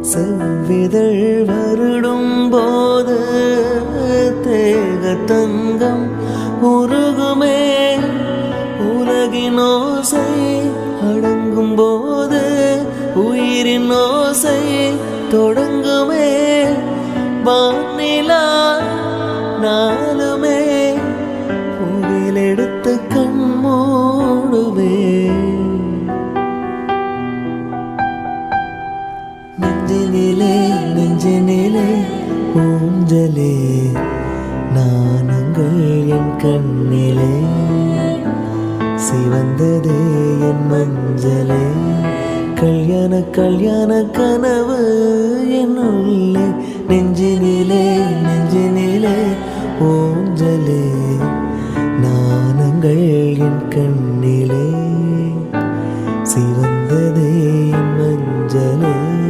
செவ்விதழ் வருடும் போது தேக தங்கம் உருகுமே. உலகின் ஓசை அடங்கும் போது உயிரின் ஓசை தொடங்குமே. வானிலா நாளுமே கோவில் எடுத்து கண் மூடுவே. நெஞ்சினிலே ஊஞ்சலே நாணங்கள் என் கண்ணிலே. சிவந்ததே என் மஞ்சளே கல்யாண கனவு என் உள்ளே.